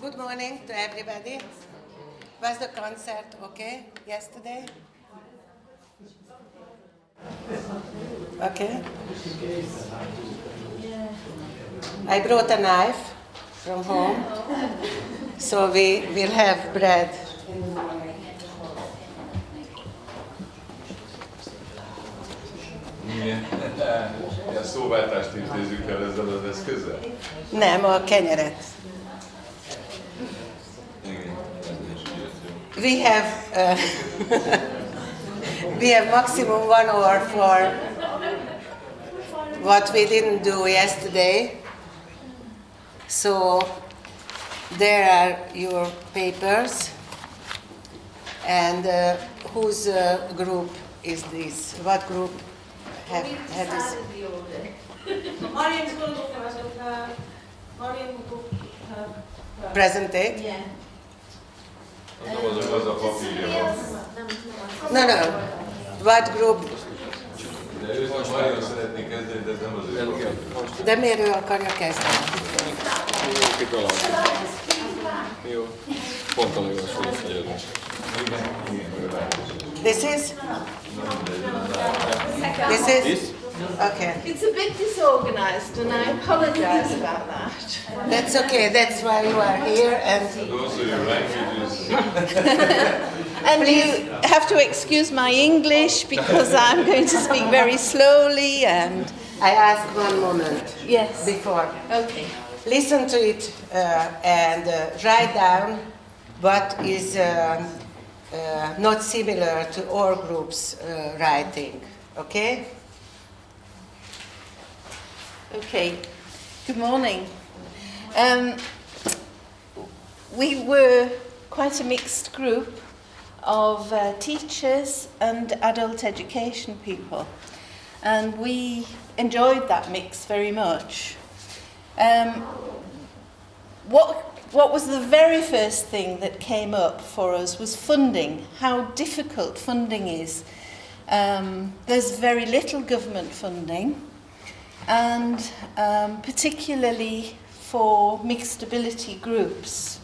Good morning to everybody. Was the concert okay yesterday? Okay. I brought a knife from home, so we will have bread in the morning. Ilyen szóváltást intézzük el ezzel az eszközzel? Nem, a kenyeret. Igen, ez is jött. We have maximum 1 hour for what we didn't do yesterday. So there are your papers, and whose group is this? What group have this? Marian's going to go first. Marian will go Presentate? Yeah. Az a papírja van. No. What group? De ő Marian szeretné kezdeni, de ez nem az ő papírja. De miért ő akarja kezdeni? Jó. Pont a legjobb hogy This is? This is? Okay. It's a bit disorganized and I apologize about that. That's okay. That's why you are here. And Also your languages. And you have to excuse my English because I'm going to speak very slowly and... I ask one moment Yes. before. Okay. Listen to it and write down what is not similar to all groups' writing. Okay? Okay. Good morning. We were quite a mixed group of teachers and adult education people, and we enjoyed that mix very much. What was the very first thing that came up for us was funding, how difficult funding is. There's very little government funding, and particularly for mixed ability groups,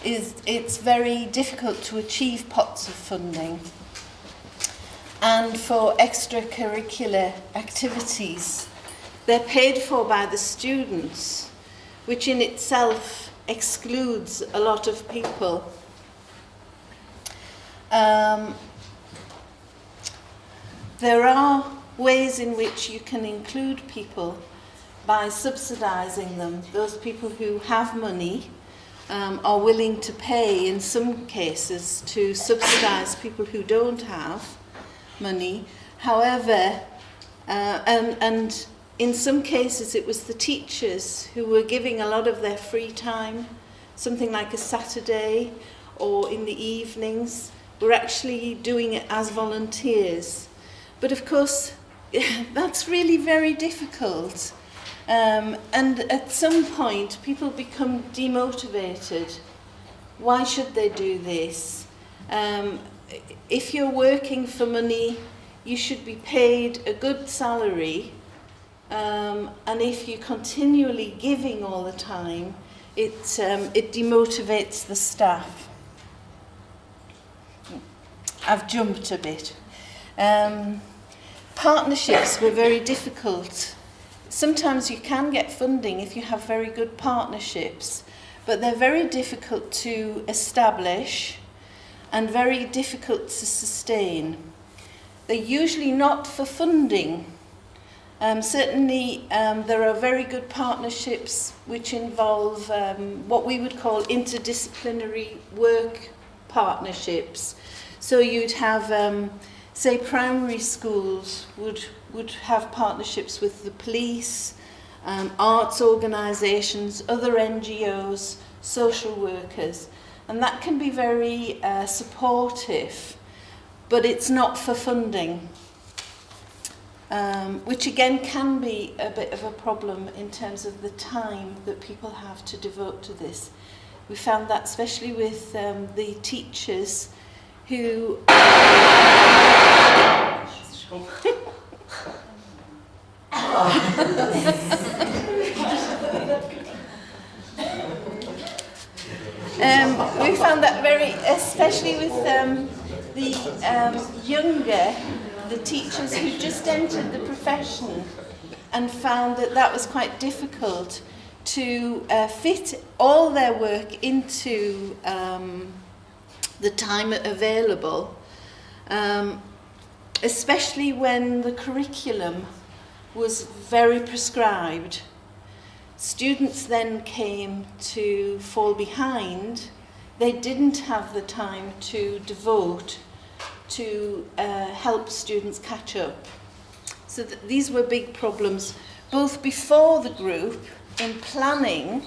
it's very difficult to achieve pots of funding. And for extracurricular activities, they're paid for by the students, which in itself excludes a lot of people. There are ways in which you can include people by subsidising them. Those people who have money are willing to pay, in some cases, to subsidise people who don't have money. However, and in some cases it was the teachers who were giving a lot of their free time, something like a Saturday or in the evenings, were actually doing it as volunteers. But of course, that's really very difficult. And at some point, people become demotivated. Why should they do this? If you're working for money, you should be paid a good salary. And if you're continually giving all the time, it demotivates the staff. I've jumped a bit. Partnerships were very difficult. Sometimes you can get funding if you have very good partnerships, but they're very difficult to establish and very difficult to sustain. They're usually not for funding. Certainly there are very good partnerships which involve what we would call interdisciplinary work partnerships. So you'd have say primary schools would have partnerships with the police, arts organisations, other NGOs, social workers, and that can be very supportive, but it's not for funding, which again can be a bit of a problem in terms of the time that people have to devote to this. We found that especially with the teachers who We found that very, especially with the younger, the teachers who just entered the profession, and found that that was quite difficult to fit all their work into the time available, especially when the curriculum was very prescribed. Students then came to fall behind. They didn't have the time to devote to help students catch up. So these were big problems, both before the group, in planning,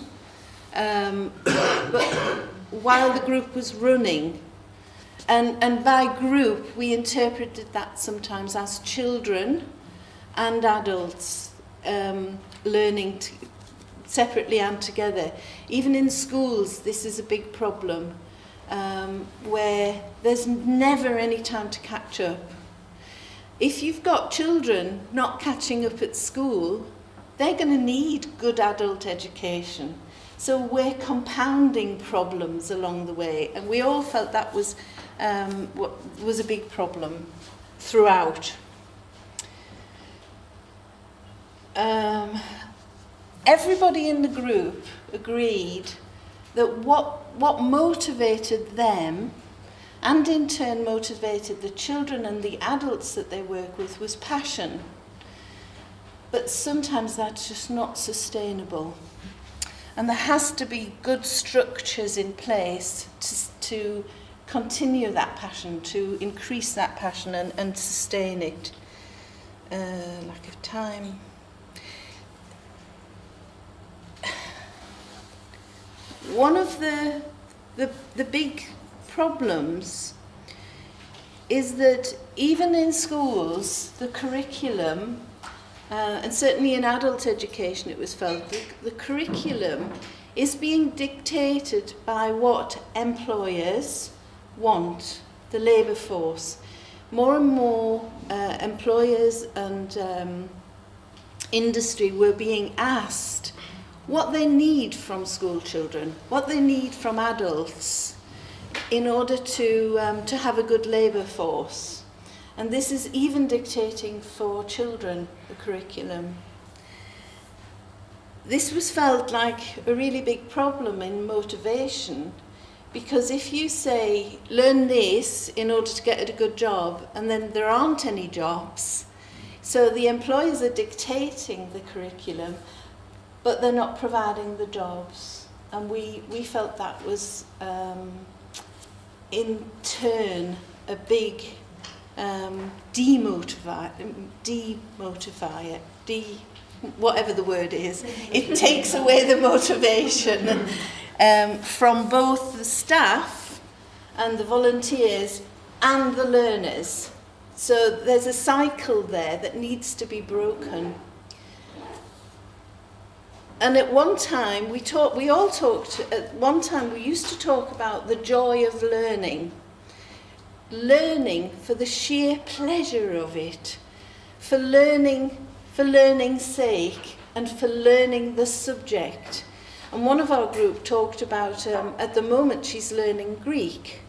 but while the group was running. And by group, we interpreted that sometimes as children and adults learning separately and together. Even in schools, this is a big problem, where there's never any time to catch up. If you've got children not catching up at school, they're going to need good adult education. So we're compounding problems along the way, and we all felt that was a big problem throughout. Everybody in the group agreed that what motivated them, and in turn motivated the children and the adults that they work with, was passion. But sometimes that's just not sustainable. And there has to be good structures in place to continue that passion, to increase that passion and sustain it. Lack of time. One of the big problems is that even in schools, the curriculum, and certainly in adult education it was felt, the curriculum is being dictated by what employers want, the labour force. More and more employers and industry were being asked what they need from school children, what they need from adults in order to have a good labour force. And this is even dictating for children, the curriculum. This was felt like a really big problem in motivation, because if you say, learn this in order to get a good job, and then there aren't any jobs, so the employers are dictating the curriculum, but they're not providing the jobs. And we felt that was, in turn, a big whatever the word is. It takes away the motivation from both the staff and the volunteers and the learners. So there's a cycle there that needs to be broken. And at one time, we used to talk about the joy of learning. Learning for the sheer pleasure of it, for learning's sake, and for learning the subject. And one of our group talked about, at the moment she's learning Greek,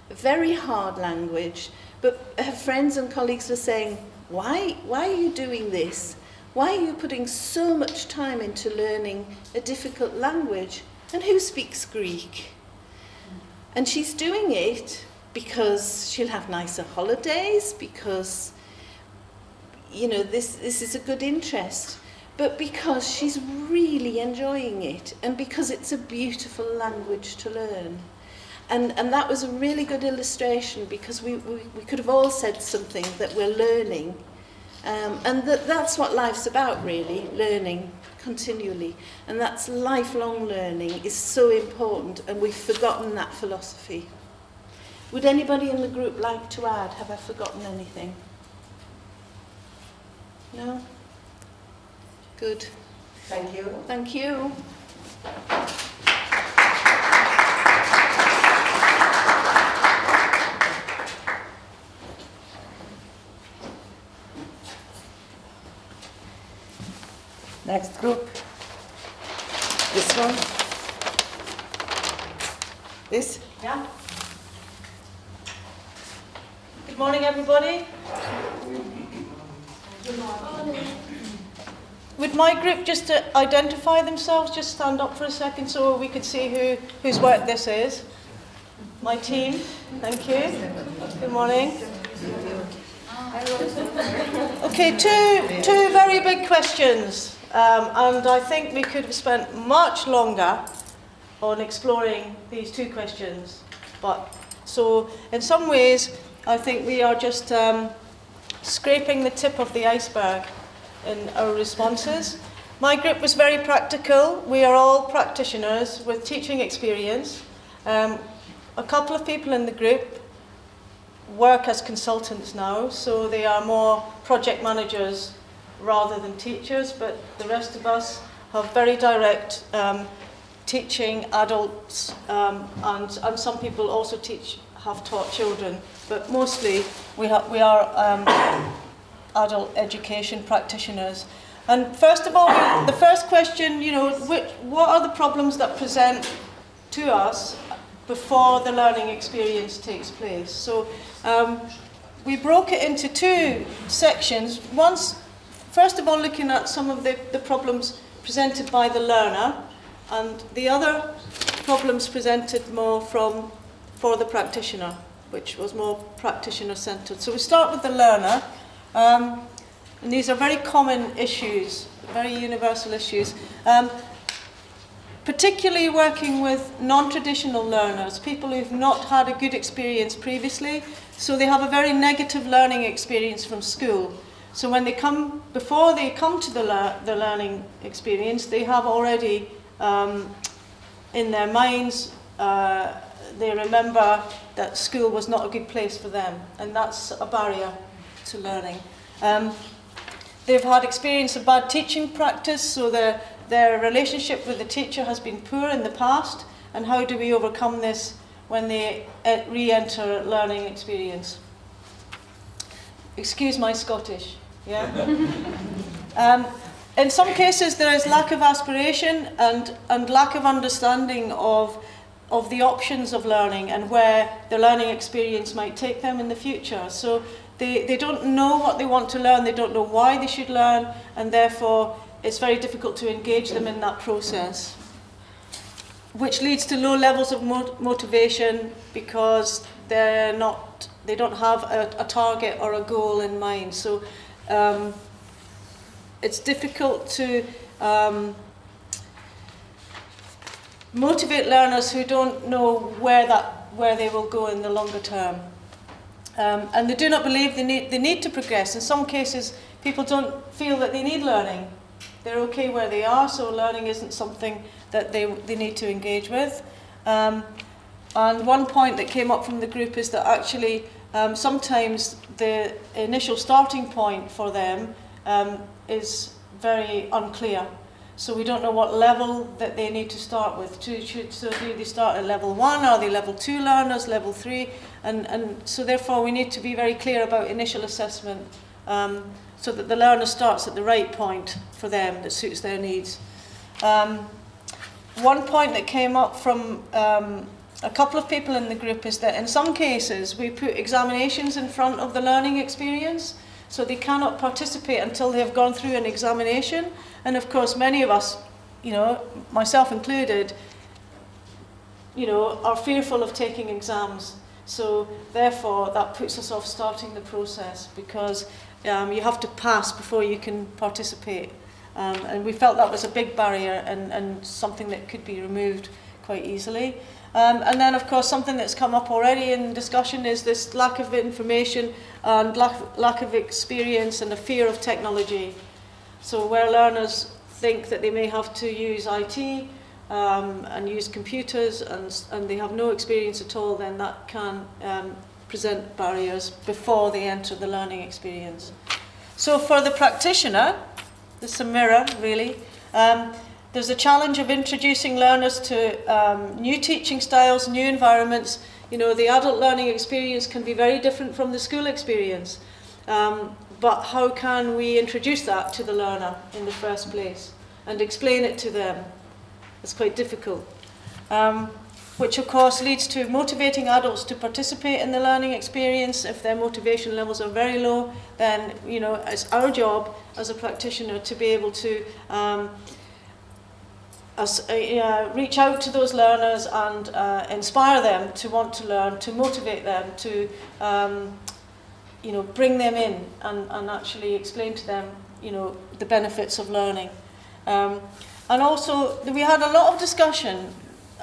a very hard language, but her friends and colleagues were saying, why are you doing this? Why are you putting so much time into learning a difficult language? And who speaks Greek? And she's doing it because she'll have nicer holidays, because, you know, this is a good interest, but because she's really enjoying it, and because it's a beautiful language to learn. And that was a really good illustration, because we could have all said something that we're learning. And that's what life's about, really, learning continually. And that's lifelong learning is so important, and we've forgotten that philosophy. Would anybody in the group like to add? Have I forgotten anything? No? Good. Thank you. Thank you. Next group. This one. This? Yeah. Good morning, everybody. Would my group just identify themselves, just stand up for a second so we could see whose work this is? My team, thank you. Good morning. Okay, two very big questions, and I think we could have spent much longer on exploring these two questions. But so, in some ways, I think we are just scraping the tip of the iceberg in our responses. My group was very practical. We are all practitioners with teaching experience. A couple of people in the group work as consultants now, so they are more project managers rather than teachers, but the rest of us have very direct teaching adults, and some people also have taught children, but mostly we are adult education practitioners. And first of all, the first question, what are the problems that present to us before the learning experience takes place? So we broke it into two sections. First of all, looking at some of the problems presented by the learner, and the other problems presented more for the practitioner, which was more practitioner-centred. So we start with the learner, and these are very common issues, very universal issues. Particularly working with non-traditional learners, people who've not had a good experience previously, so they have a very negative learning experience from school. So before they come to the learning experience, they have already in their minds, they remember that school was not a good place for them, and that's a barrier to learning. They've had experience of bad teaching practice, so their relationship with the teacher has been poor in the past, and how do we overcome this when they re-enter learning experience? Excuse my Scottish, yeah? In some cases there is lack of aspiration and lack of understanding of the options of learning and where the learning experience might take them in the future. So they don't know what they want to learn, they don't know why they should learn, and therefore it's very difficult to engage them in that process, which leads to low levels of motivation because they don't have a target or a goal in mind. So it's difficult to motivate learners who don't know where they will go in the longer term. And they do not believe they need to progress. In some cases, people don't feel that they need learning. They're okay where they are, so learning isn't something that they need to engage with. And one point that came up from the group is that actually sometimes the initial starting point for them is very unclear. So we don't know what level that they need to start with. So do they start at level 1? Are they level 2 learners, level 3? And so therefore we need to be very clear about initial assessment so that the learner starts at the right point for them that suits their needs. One point that came up from a couple of people in the group is that in some cases we put examinations in front of the learning experience, so they cannot participate until they have gone through an examination. And of course many of us, myself included, are fearful of taking exams. So therefore that puts us off starting the process because you have to pass before you can participate. And we felt that was a big barrier and something that could be removed quite easily. And then, of course, something that's come up already in discussion is this lack of information and lack of experience and a fear of technology. So where learners think that they may have to use IT and use computers and they have no experience at all, then that can present barriers before they enter the learning experience. So for the practitioner, it's a mirror, really. There's a challenge of introducing learners to new teaching styles, new environments. The adult learning experience can be very different from the school experience. But how can we introduce that to the learner in the first place and explain it to them? It's quite difficult. which of course leads to motivating adults to participate in the learning experience. If their motivation levels are very low, then it's our job as a practitioner to be able to reach out to those learners and inspire them to want to learn, to motivate them, to bring them in and actually explain to them the benefits of learning. And also we had a lot of discussion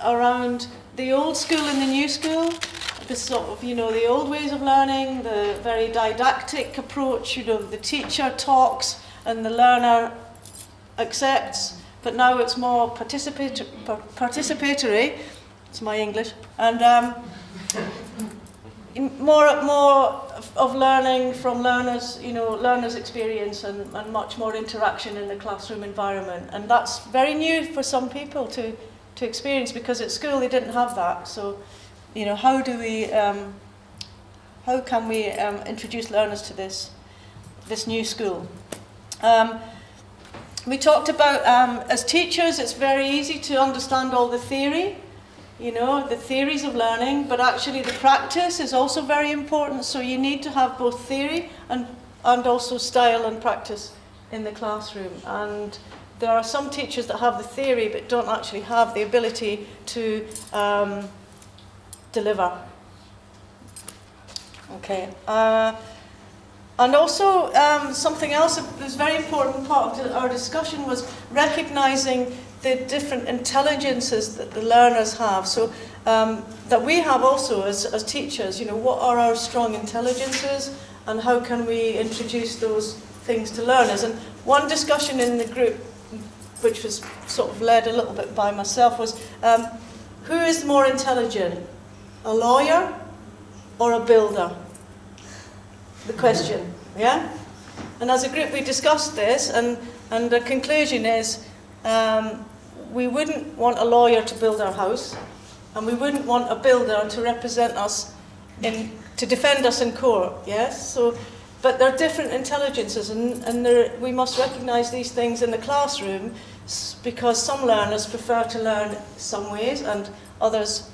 around the old school and the new school, this sort of, the old ways of learning, the very didactic approach, the teacher talks and the learner accepts, but now it's more participatory, it's my English, and more of learning from learners, learners' experience and much more interaction in the classroom environment. And that's very new for some people to experience, because at school they didn't have that. So, how can we introduce learners to this new school? We talked about, as teachers, it's very easy to understand all the theory, the theories of learning, but actually the practice is also very important. So you need to have both theory and also style and practice in the classroom. And there are some teachers that have the theory but don't actually have the ability to deliver. Okay. And also something else that was a very important part of our discussion was recognising the different intelligences that the learners have. So that we have also as teachers, what are our strong intelligences and how can we introduce those things to learners? And one discussion in the group, which was sort of led a little bit by myself, was who is more intelligent, a lawyer or a builder? The question, yeah? And as a group we discussed this, and the conclusion is we wouldn't want a lawyer to build our house, and we wouldn't want a builder to represent us to defend us in court, yes? So, but there are different intelligences, and we must recognise these things in the classroom, because some learners prefer to learn some ways and others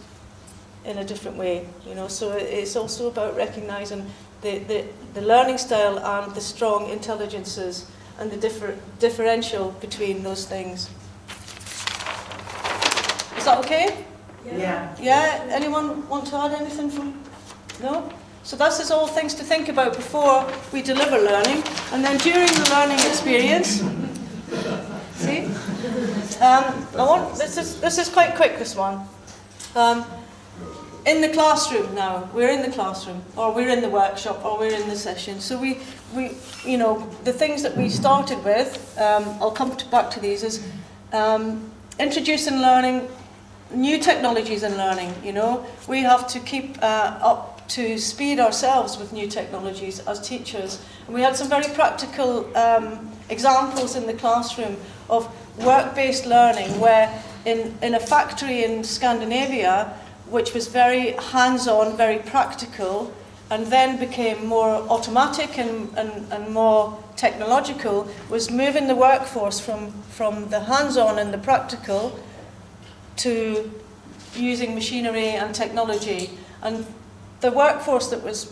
in a different way, So it's also about recognising the learning style and the strong intelligences and the differential between those things. Is that okay? Yeah. Yeah? Anyone want to add anything from? No? So this is all things to think about before we deliver learning. And then during the learning experience, see? This is quite quick, this one. In the classroom now, we're in the classroom, or we're in the workshop, or we're in the session. So we the things that we started with, I'll come back to these, is introducing learning, new technologies in learning, We have to keep up to speed ourselves with new technologies as teachers. And we had some very practical examples in the classroom of work-based learning, where in a factory in Scandinavia, which was very hands-on, very practical, and then became more automatic and more technological, was moving the workforce from the hands-on and the practical to using machinery and technology. And the workforce that was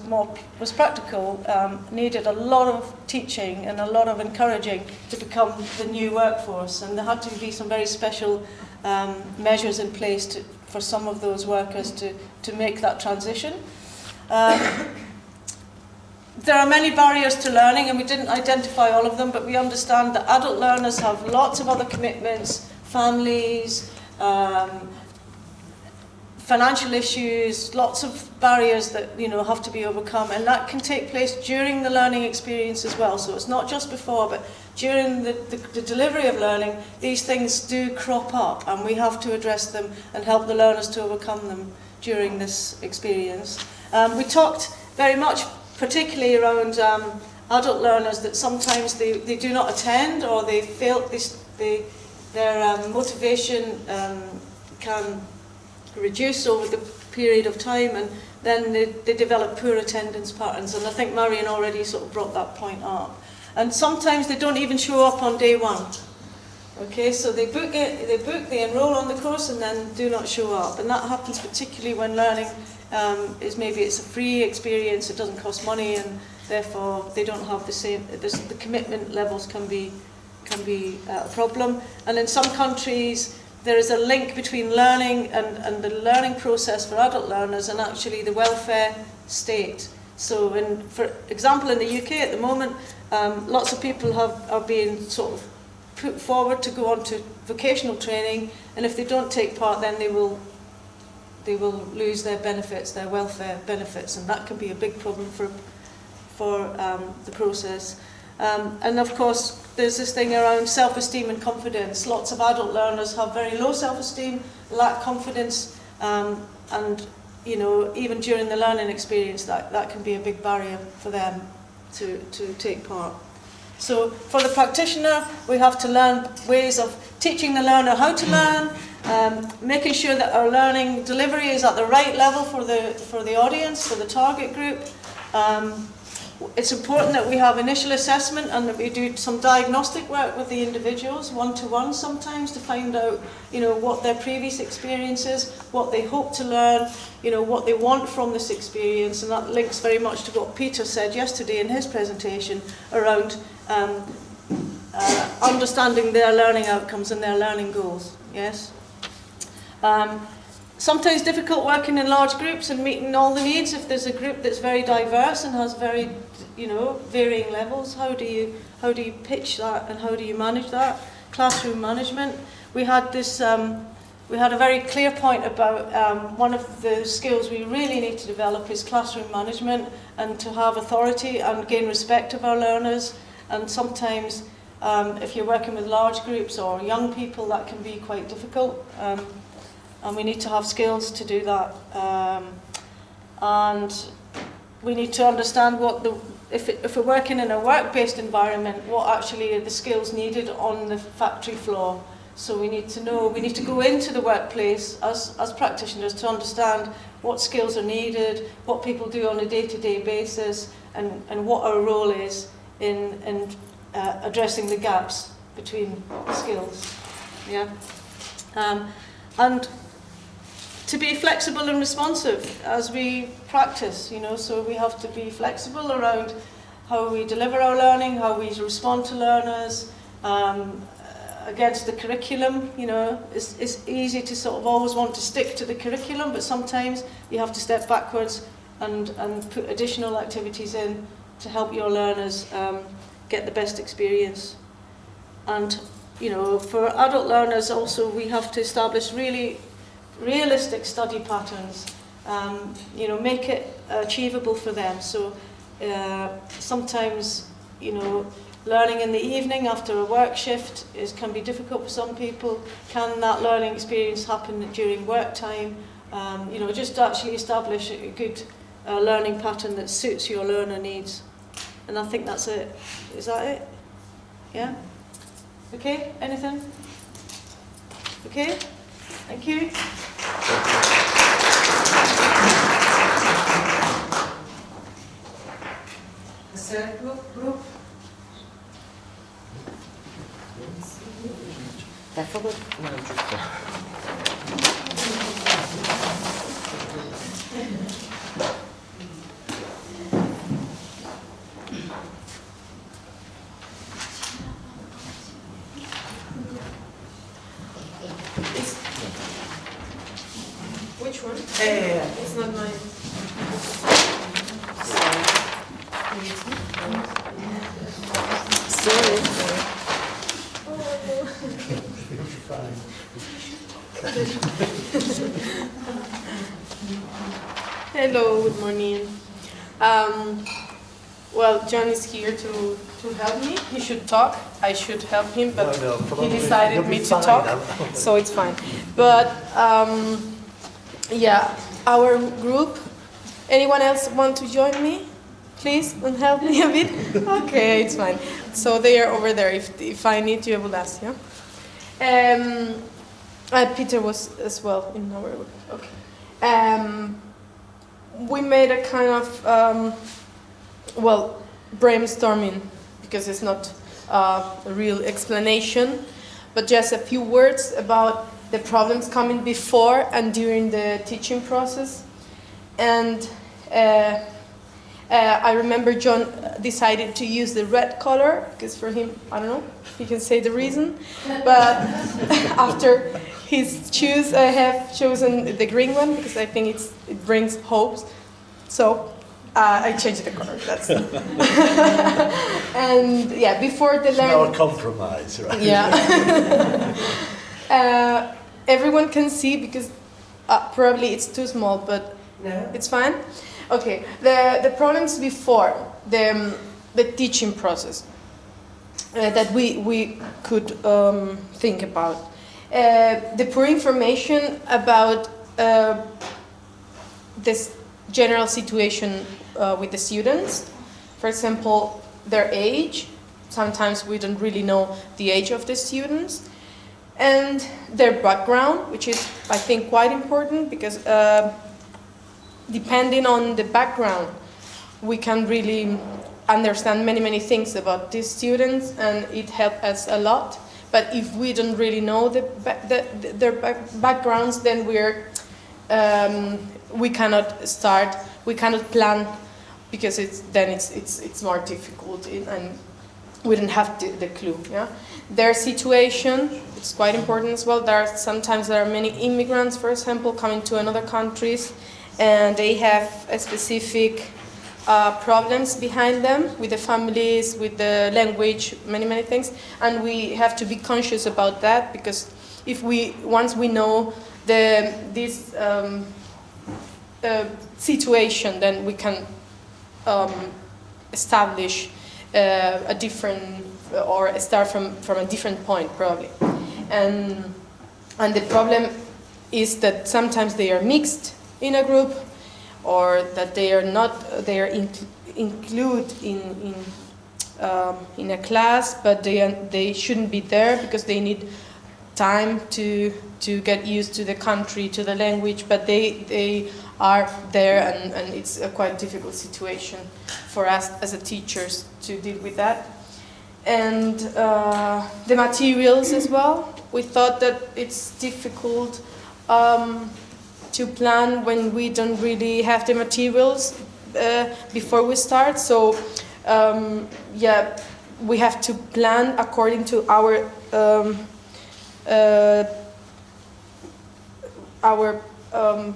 practical needed a lot of teaching and a lot of encouraging to become the new workforce, and there had to be some very special measures in place for some of those workers to make that transition. There are many barriers to learning, and we didn't identify all of them, but we understand that adult learners have lots of other commitments, families, financial issues, lots of barriers that have to be overcome, and that can take place during the learning experience as well. So it's not just before, but during the delivery of learning, these things do crop up, and we have to address them and help the learners to overcome them during this experience. We talked very much, particularly around adult learners, that sometimes they do not attend, or they feel their motivation can reduce over the period of time, and then they develop poor attendance patterns. And I think Marion already sort of brought that point up. And sometimes they don't even show up on day one. Okay, so they book it, they enroll on the course and then do not show up. And that happens particularly when learning is maybe it's a free experience, it doesn't cost money, and therefore they don't have the same, the commitment levels can be a problem. And in some countries, there is a link between learning and the learning process for adult learners and actually the welfare state. So, for example, in the UK at the moment, lots of people are being sort of put forward to go on to vocational training, and if they don't take part, then they will lose their benefits, their welfare benefits, and that can be a big problem for the process. And of course, there's this thing around self-esteem and confidence. Lots of adult learners have very low self-esteem, lack confidence, and even during the learning experience, that can be a big barrier for them to take part. So for the practitioner, we have to learn ways of teaching the learner how to learn, making sure that our learning delivery is at the right level for the audience, for the target group. It's important that we have initial assessment and that we do some diagnostic work with the individuals, one-to-one sometimes, to find out, what their previous experience is, what they hope to learn, what they want from this experience, and that links very much to what Peter said yesterday in his presentation around understanding their learning outcomes and their learning goals. Yes. Sometimes difficult working in large groups and meeting all the needs. If there's a group that's very diverse and has very, varying levels, how do you pitch that and how do you manage that? Classroom management. We had this. We had a very clear point about one of the skills we really need to develop is classroom management, and to have authority and gain respect of our learners. And sometimes, if you're working with large groups or young people, that can be quite difficult. And we need to have skills to do that. And we need to understand if we're working in a work-based environment, what actually are the skills needed on the factory floor. So we need to know, we need to go into the workplace as practitioners to understand what skills are needed, what people do on a day-to-day basis, and what our role is in addressing the gaps between skills. Yeah. And to be flexible and responsive as we practice, so we have to be flexible around how we deliver our learning, how we respond to learners, against the curriculum. It's easy to sort of always want to stick to the curriculum, but sometimes you have to step backwards and put additional activities in to help your learners get the best experience. And, for adult learners also, we have to establish really realistic study patterns, make it achievable for them. So sometimes, learning in the evening after a work shift can be difficult for some people. Can that learning experience happen during work time? Just actually establish a good learning pattern that suits your learner needs. And I think that's it. Is that it? Yeah? Okay, anything? Okay, thank you. The third group. I forgot. Which one? Yeah. It's not mine. Sorry. Hello, good morning. Well, John is here to help me. He should talk. I should help him, but he decided me to talk, so it's fine. But yeah, our group. Anyone else want to join me? Please, and help me a bit. Okay, it's fine. So they are over there. If I need you, I will ask. Yeah. Peter was as well in our group. Okay. We made a kind of brainstorming, because it's not a real explanation, but just a few words about the problems coming before and during the teaching process. And I remember John decided to use the red color, because for him, I don't know, he can say the reason, but after his choose, I have chosen the green one, because I think it brings hopes. So I changed the color. That's and yeah, before the Now a learning. compromise, right? Yeah. Everyone can see, because probably it's too small, but No? it's fine. Okay. The problems before the teaching process that we could think about. The poor information about this general situation with the students. For example, their age. Sometimes we don't really know the age of the students. And their background, which is, I think, quite important, because depending on the background, we can really understand many things about these students, and it helps us a lot. But if we don't really know their backgrounds, then we cannot start, we cannot plan, because it's more difficult, and we don't have the clue. Yeah, their situation, it's quite important as well. Sometimes there are many immigrants, for example, coming to another countries, and they have a specific problems behind them with the families, with the language, many things, and we have to be conscious about that, because once we know this situation, then we can establish a different, or start from a different point probably, and the problem is that sometimes they are mixed in a group, or that they are included in a class, but they shouldn't be there, because they need time to get used to the country, to the language, but they are there, and it's a quite difficult situation for us as a teachers to deal with that. And the materials as well. We thought that it's difficult to plan when we don't really have the materials before we start. So yeah, we have to plan according to our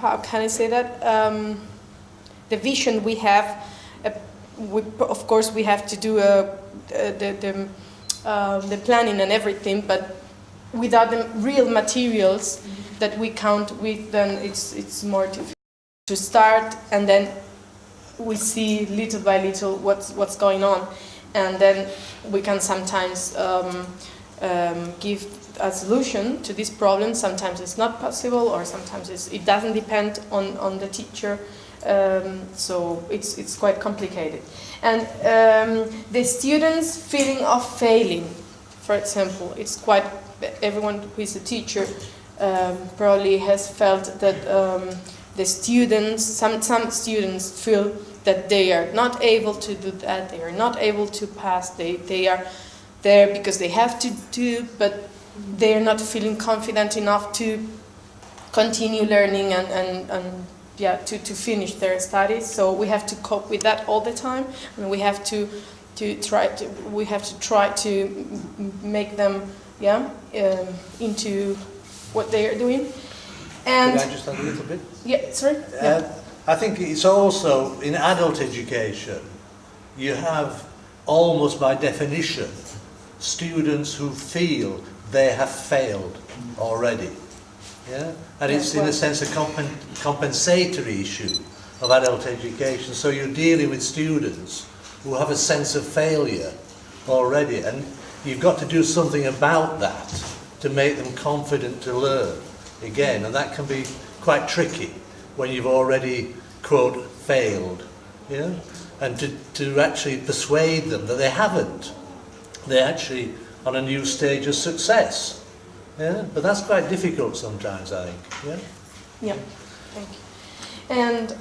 how can I say that, the vision we have. Of course we have to do the planning and everything, but without the real materials that we count with, then it's more difficult to start, and then we see little by little what's going on, and then we can sometimes give a solution to this problem. Sometimes it's not possible, or sometimes it doesn't depend on the teacher. So it's quite complicated. And the students' feeling of failing, for example, it's quite, everyone who is a teacher probably has felt that the students, some students feel that they are not able to do that, they are not able to pass, they are there because they have to do, but they are not feeling confident enough to continue learning and yeah, to finish their studies. So we have to cope with that all the time, and we have to try to make them into what they are doing. And Could I just add a little bit? yeah, sorry. Yeah. I think it's also, in adult education, you have almost by definition students who feel they have failed already. Yeah? And it's in a sense a compensatory issue of adult education. So you're dealing with students who have a sense of failure already, and you've got to do something about that to make them confident to learn again, and that can be quite tricky when you've already, quote, failed, yeah? And to actually persuade them that they haven't. They're actually on a new stage of success. Yeah? But that's quite difficult sometimes, I think. Yeah? Yeah, thank you. And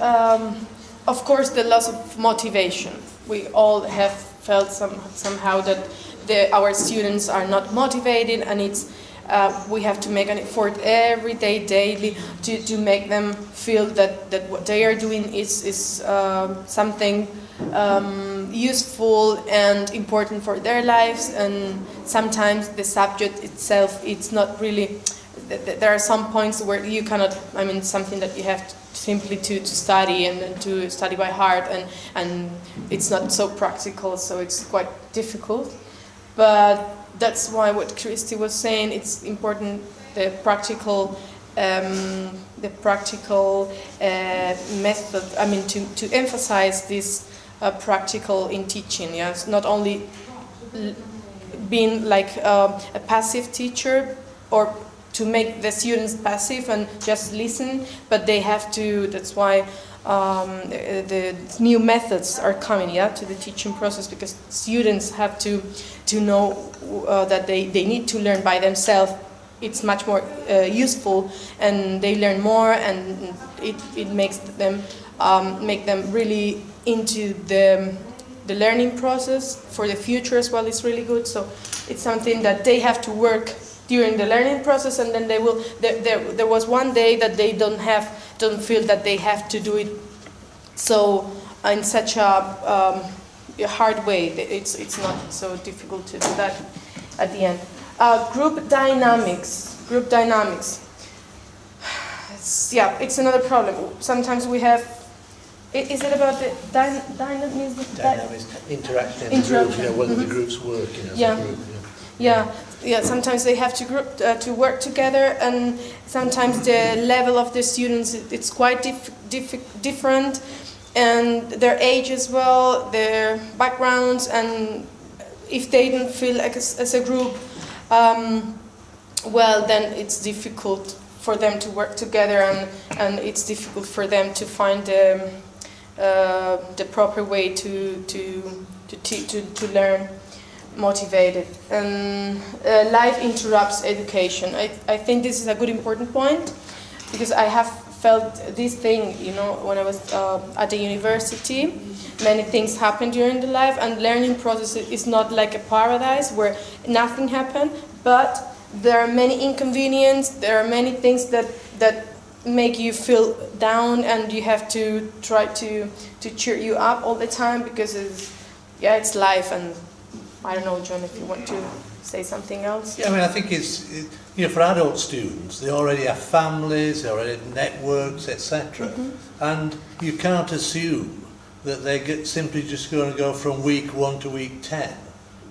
of course the loss of motivation. We all have felt somehow that our students are not motivated, and it's we have to make an effort every day, daily, to make them feel that what they are doing is something useful and important for their lives. And sometimes the subject itself, it's not really, there are some points where you cannot, I mean, something that you have to simply to study and to study by heart, and it's not so practical, so it's quite difficult. But that's why what Christy was saying, it's important, the practical method, I mean, to emphasize this practical in teaching. Yeah? It's not only being like a passive teacher, or to make the students passive and just listen, but they have to, that's why the new methods are coming, yeah, to the teaching process, because students have to know that they need to learn by themselves. It's much more useful, and they learn more, and it makes them make them really into the learning process for the future as well. It's really good. So it's something that they have to work during the learning process, and then they will. There was one day that they don't feel that they have to do it. So in such a hard way, it's not so difficult to do that at the end. Group dynamics. It's another problem. Sometimes we have. Is it about the dynamics? Dynamics, interaction in the group, you know, whether the group's working as a group. Yeah. Sometimes they have to work together, and sometimes the level of the students, it's quite different, and their age as well, their backgrounds, and if they don't feel like as a group, well, then it's difficult for them to work together, and it's difficult for them to find the proper way to learn motivated. And life interrupts education. I think this is a good important point, because I have felt this thing, you know, when I was at the university. Many things happen during the life, and learning process is not like a paradise where nothing happened, but there are many inconveniences, there are many things that make you feel down, and you have to try to cheer you up all the time, because it's life. And I don't know, John, if you want to say something else. Yeah, I mean, I think it's you know, for adult students, they already have families, they already have networks, etc. And you can't assume that they simply just going to go from week 1 to week 10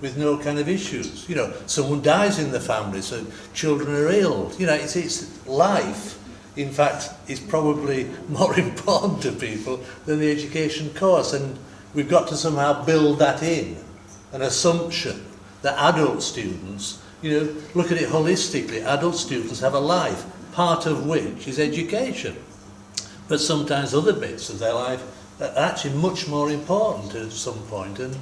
with no kind of issues. You know, someone dies in the family, so children are ill. You know, it's life. In fact, is probably more important to people than the education course, and we've got to somehow build that in, an assumption that adult students, you know, look at it holistically. Adult students have a life, part of which is education, but sometimes other bits of their life are actually much more important at some point, and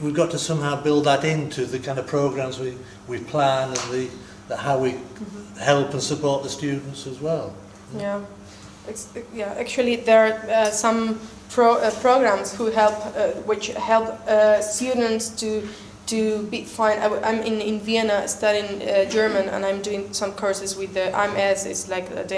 we've got to somehow build that into the kind of programs we plan, and how we help and support the students as well. Yeah, actually there are some programs which help students to be fine. I'm in Vienna studying German, and I'm doing some courses with the AMS. It's like an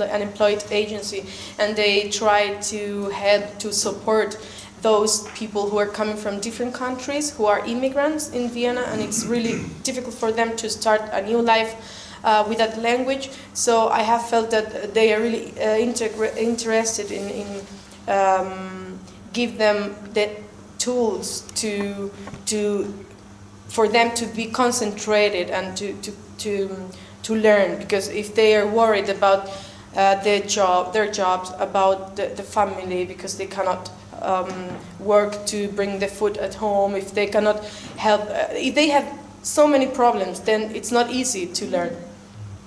unemployed agency, and they try to help to support those people who are coming from different countries, who are immigrants in Vienna, and it's really difficult for them to start a new life with that language. So I have felt that they are really interested in give them the tools for them to be concentrated and to learn, because if they are worried about their jobs, about the family, because they cannot work to bring the food at home, if they cannot help, if they have so many problems, then it's not easy to learn.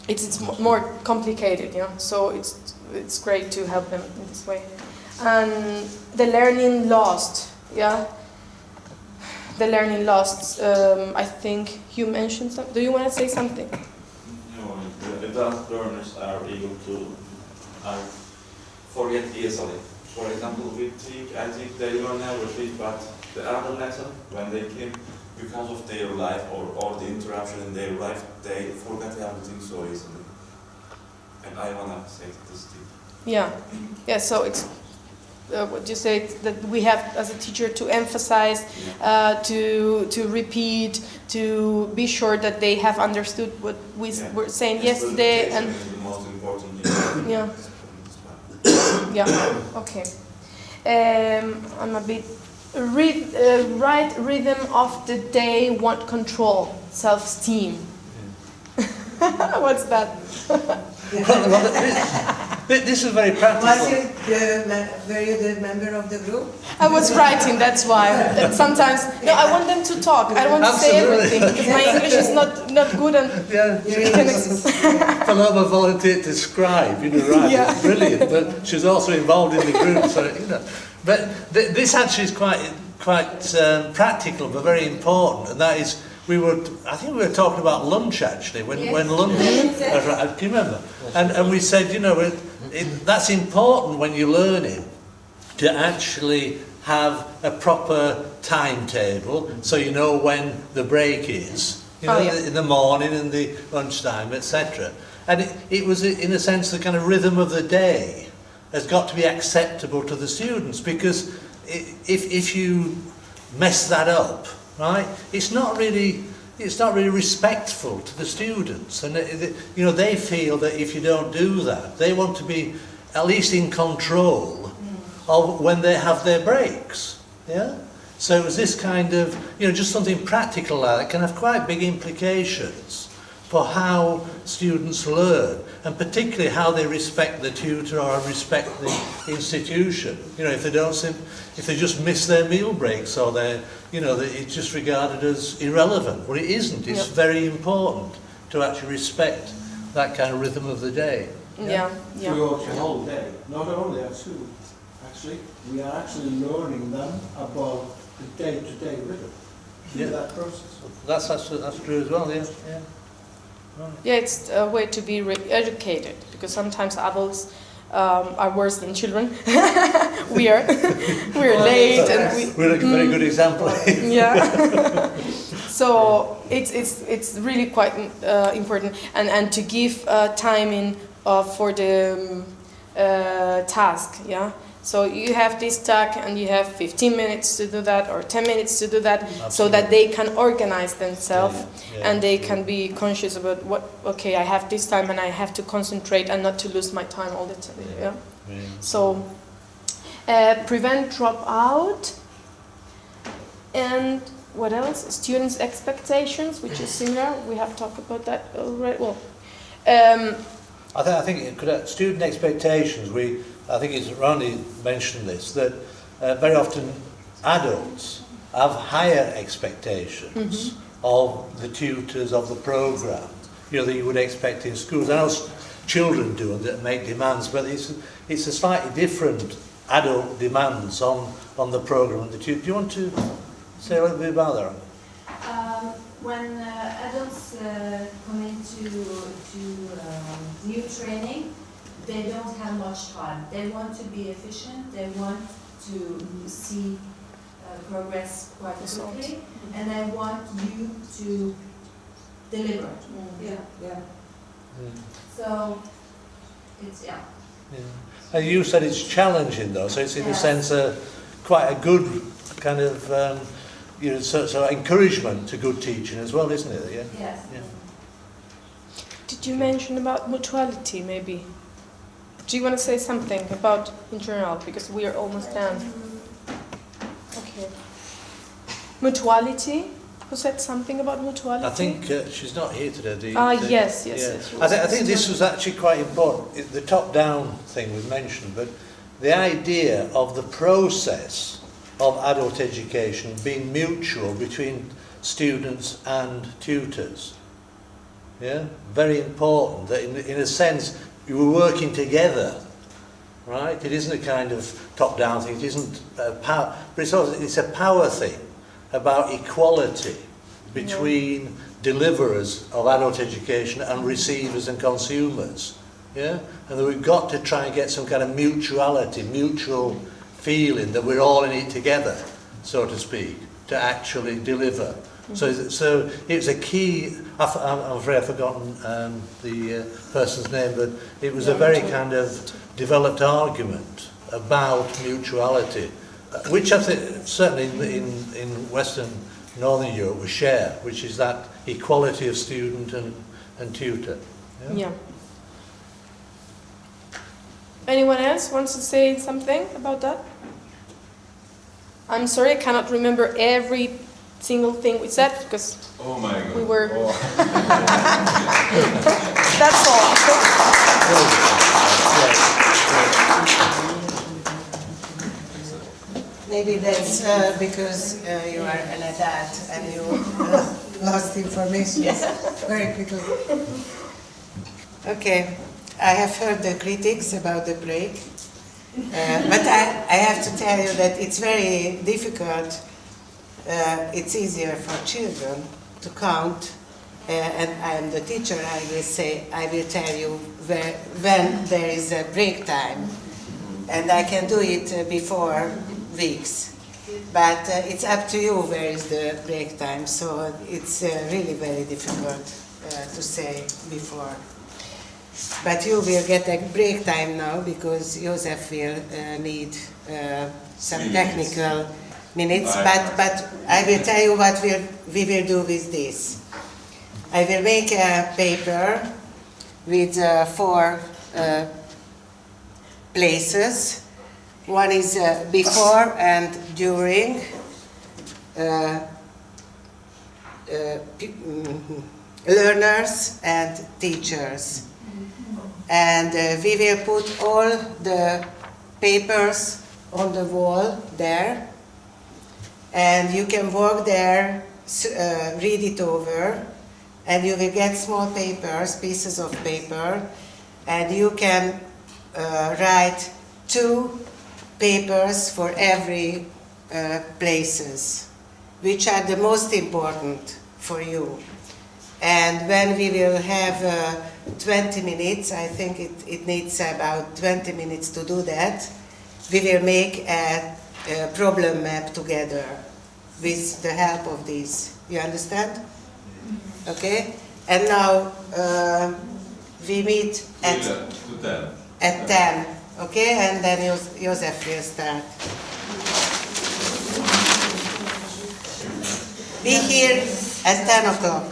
It's more complicated, you know. So it's great to help them in this way. And the learning lost, yeah. The learning lost. I think you mentioned something. Do you want to say something? No, the adult learners are able to forget easily. For example, I think they learn everything, but the other lesson, when they came because of their life or the interruption in their life, they forget everything so easily. And I wanna say this thing. Yeah, yeah. So it's what you say that we have as a teacher to emphasize, to repeat, to be sure that they have understood what we were saying yesterday, and is the most important thing. yeah, yeah. Okay. I'm a bit right rhythm of the day. Want control, self-esteem. What's that? This is very practical. Were you the member of the group? I was writing, that's why. And sometimes, no, I want them to talk. I don't want to say everything because my English is not good and Yeah, Paloma volunteered to scribe, right? Yeah. It's brilliant, but she's also involved in the group, so But this actually is quite practical, but very important, and that is I think we were talking about lunch actually when lunch. Do you remember? And we said, that's important when you're learning to actually have a proper timetable, so you know when the break is. In the morning and the lunchtime, etc. And it was, in a sense, the kind of rhythm of the day has got to be acceptable to the students, because if you mess that up, right, it's not really respectful to the students, and they feel that if you don't do that, they want to be at least in control of when they have their breaks. Yeah. So it was this kind of, just something practical like that can have quite big implications for how students learn, and particularly how they respect the tutor or respect the institution. If they just miss their meal breaks, or it's just regarded as irrelevant. Well, it isn't. It's very important to actually respect that kind of rhythm of the day. Yeah. Throughout the whole day, not only at school. Actually, we are actually learning them about the day-to-day rhythm through that process. That's true as well. Yeah. Yeah, it's a way to be educated, because sometimes adults are worse than children. we're late and we're a very good example. Yeah. So it's really quite important, and to give timing for the task. Yeah. So you have this task and you have 15 minutes to do that, or 10 minutes to do that. Absolutely. So that they can organize themselves, and they can be conscious about okay, I have this time and I have to concentrate and not to lose my time all the time. Yeah. So prevent dropout, and what else? Students' expectations, which is similar. We have talked about that already. Well, I think it could, student expectations. I think it's Ronnie mentioned this, that very often adults have higher expectations of the tutors, of the programme, that you would expect in schools. I know children do and make demands, but it's a slightly different adult demands on the programme and the tutor. Do you want to say a little bit about that? When adults come into new training, they don't have much time. They want to be efficient. They want to see progress quite quickly, and they want you to deliver. Yeah. So it's And you said it's challenging though, so it's in a sense quite a good kind of so encouragement to good teaching as well, isn't it? Yeah. Yes. Yeah. Did you mention about mutuality, maybe? Do you want to say something about in general, because we are almost done? Okay. Mutuality? Who said something about mutuality? I think she's not here today. Yes. I think this was actually quite important. The top-down thing was mentioned, but the idea of the process of adult education being mutual between students and tutors. Yeah, very important. That in a sense you were working together, right? It isn't a kind of top-down thing. It isn't power, but it's a power thing about equality between deliverers of adult education and receivers and consumers. Yeah, and that we've got to try and get some kind of mutuality, mutual feeling that we're all in it together, so to speak, to actually deliver So it's a key. I'm afraid I've forgotten the person's name, but it was a very kind of developed argument about mutuality, which I think certainly in Western Northern Europe we share, which is that equality of student and tutor. Yeah. Anyone else wants to say something about that? I'm sorry, I cannot remember every single thing we said because Oh my God. we were. Oh. That's all. Maybe that's because you are an adult and you lost information very quickly. Okay, I have heard the critics about the break, but I have to tell you that it's very difficult. It's easier for children to count, and I am the teacher. I will tell you when there is a break time, and I can do it before weeks. But it's up to you where is the break time. So it's really very difficult to say before. But you will get a break time now because Josef will need some technical minutes. But I will tell you what we will do with this. I will make a paper with 4 places. One is before and during. Learners and teachers. And we will put all the papers on the wall there, and you can walk there, read it over, and you will get small papers, pieces of paper, and you can write 2 papers for every places, which are the most important for you. And when we will have 20 minutes, I think it needs about 20 minutes to do that, we will make a problem map together with the help of these. You understand? Okay? And now we meet at 10. Okay? And then Josef will start. Be here at 10 o'clock.